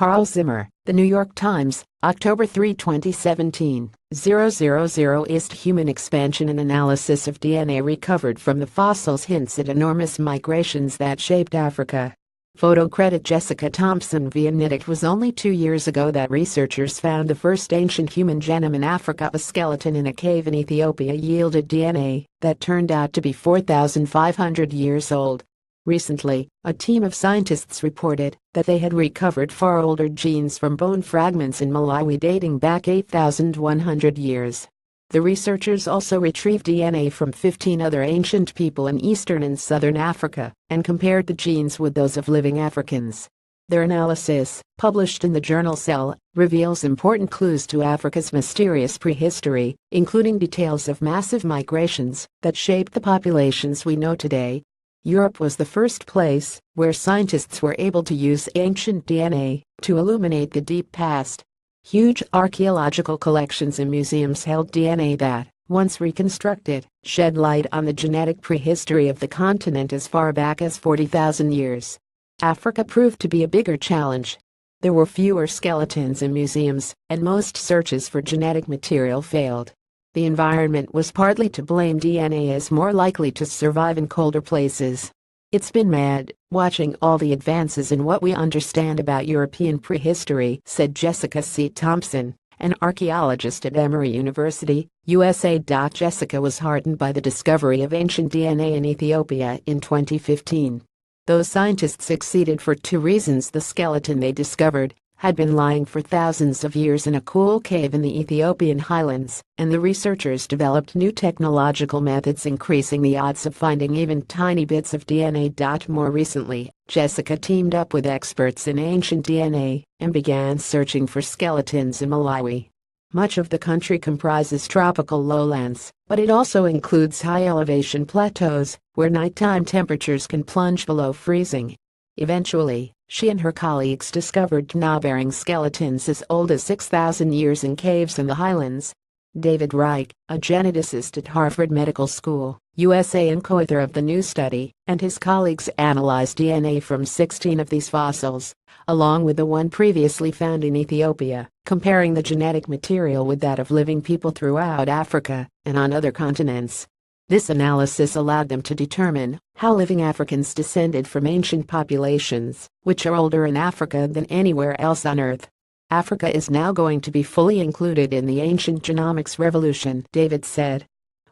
Carl Zimmer, The New York Times, October 3, 2017, 000 IST Human expansion and analysis of DNA recovered from the fossils hints at enormous migrations that shaped Africa. Photo credit Jessica Thompson via NIT. It was only 2 years ago that researchers found the first ancient human genome in Africa. A skeleton in a cave in Ethiopia yielded DNA that turned out to be 4,500 years old. Recently, a team of scientists reported that they had recovered far older genes from bone fragments in Malawi dating back 8,100 years. The researchers also retrieved DNA from 15 other ancient people in eastern and southern Africa and compared the genes with those of living Africans. Their analysis, published in the journal Cell, reveals important clues to Africa's mysterious prehistory, including details of massive migrations that shaped the populations we know today. Europe was the first place where scientists were able to use ancient DNA to illuminate the deep past. Huge archaeological collections and museums held DNA that, once reconstructed, shed light on the genetic prehistory of the continent as far back as 40,000 years. Africa proved to be a bigger challenge. There were fewer skeletons in museums, and most searches for genetic material failed. The environment was partly to blame. DNA is more likely to survive in colder places. It's been mad watching all the advances in what we understand about European prehistory, said Jessica C. Thompson, an archaeologist at Emory University, USA. Jessica was heartened by the discovery of ancient DNA in Ethiopia in 2015. Those scientists succeeded for two reasons. The skeleton they discovered had been lying for thousands of years in a cool cave in the Ethiopian highlands, and the researchers developed new technological methods increasing the odds of finding even tiny bits of DNA. More recently, Jessica teamed up with experts in ancient DNA and began searching for skeletons in Malawi. Much of the country comprises tropical lowlands, but it also includes high-elevation plateaus where nighttime temperatures can plunge below freezing. Eventually, she and her colleagues discovered DNA-bearing skeletons as old as 6,000 years in caves in the highlands. David Reich, a geneticist at Harvard Medical School, USA and co-author of the new study, and his colleagues analyzed DNA from 16 of these fossils, along with the one previously found in Ethiopia, comparing the genetic material with that of living people throughout Africa and on other continents. This analysis allowed them to determine how living Africans descended from ancient populations, which are older in Africa than anywhere else on Earth. Africa is now going to be fully included in the ancient genomics revolution, David said.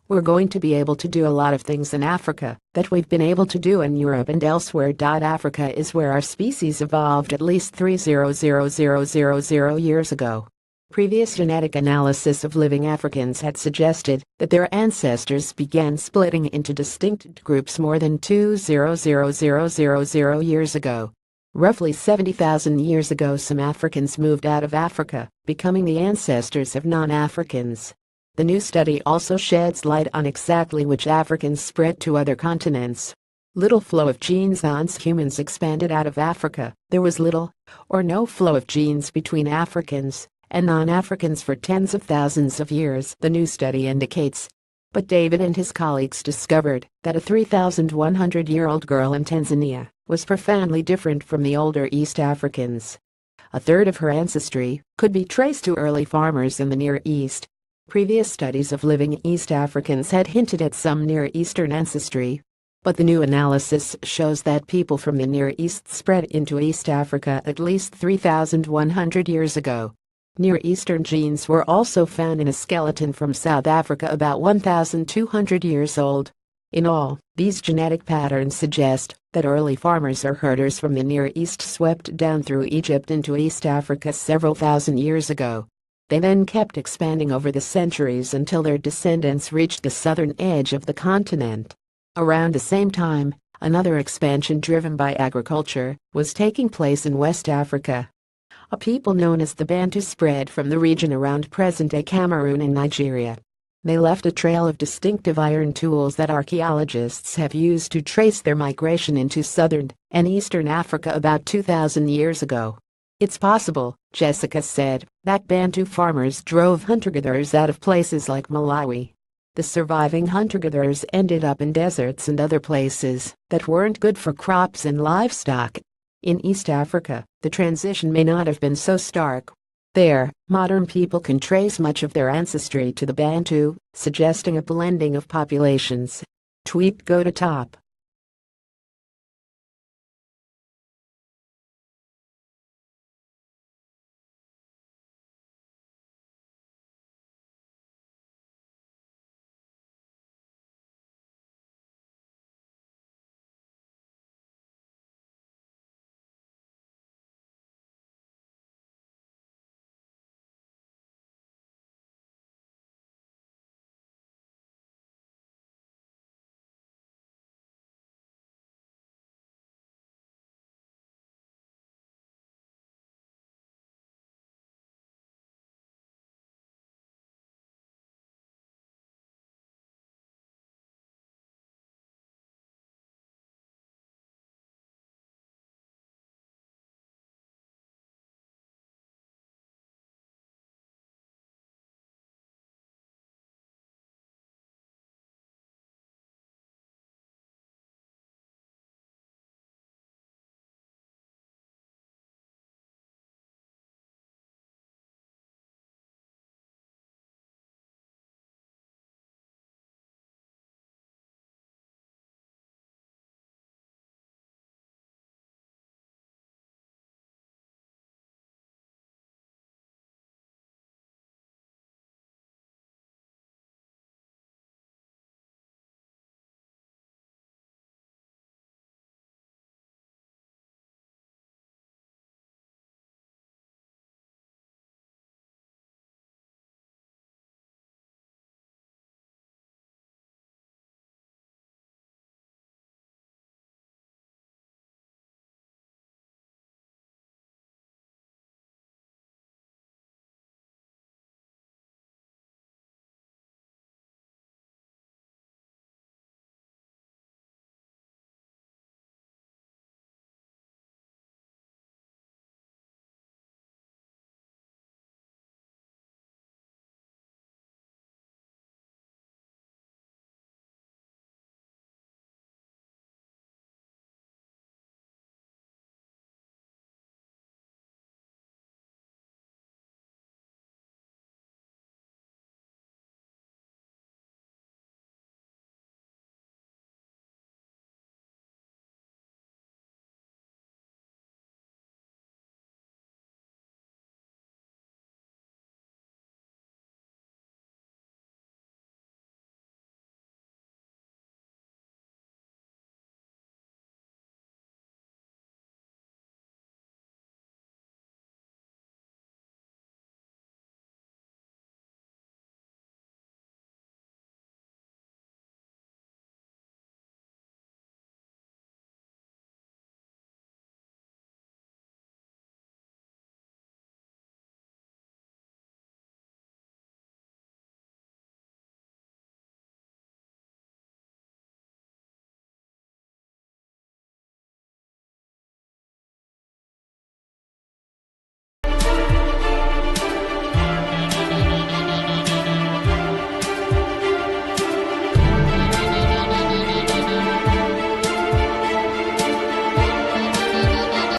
We're going to be able to do a lot of things in Africa that we've been able to do in Europe and elsewhere. Africa is where our species evolved at least 3,000,000 years ago. Previous genetic analysis of living Africans had suggested that their ancestors began splitting into distinct groups more than 2,000,000 years ago. Roughly 70,000 years ago, some Africans moved out of Africa, becoming the ancestors of non-Africans. The new study also sheds light on exactly which Africans spread to other continents. Little flow of genes. Once humans expanded out of Africa, there was little or no flow of genes between Africans and non-Africans for tens of thousands of years, the new study indicates. But David and his colleagues discovered that a 3,100-year-old girl in Tanzania was profoundly different from the older East Africans. A third of her ancestry could be traced to early farmers in the Near East. Previous studies of living East Africans had hinted at some Near Eastern ancestry, but the new analysis shows that people from the Near East spread into East Africa at least 3,100 years ago. Near Eastern genes were also found in a skeleton from South Africa about 1,200 years old. In all, these genetic patterns suggest that early farmers or herders from the Near East swept down through Egypt into East Africa several thousand years ago. They then kept expanding over the centuries until their descendants reached the southern edge of the continent. Around the same time, another expansion driven by agriculture was taking place in West Africa. A people known as the Bantu spread from the region around present-day Cameroon and Nigeria. They left a trail of distinctive iron tools that archaeologists have used to trace their migration into southern and eastern Africa about 2,000 years ago. It's possible, Jessica said, that Bantu farmers drove hunter-gatherers out of places like Malawi. The surviving hunter-gatherers ended up in deserts and other places that weren't good for crops and livestock. In East Africa, the transition may not have been so stark. There, modern people can trace much of their ancestry to the Bantu, suggesting a blending of populations. Tweet go to top.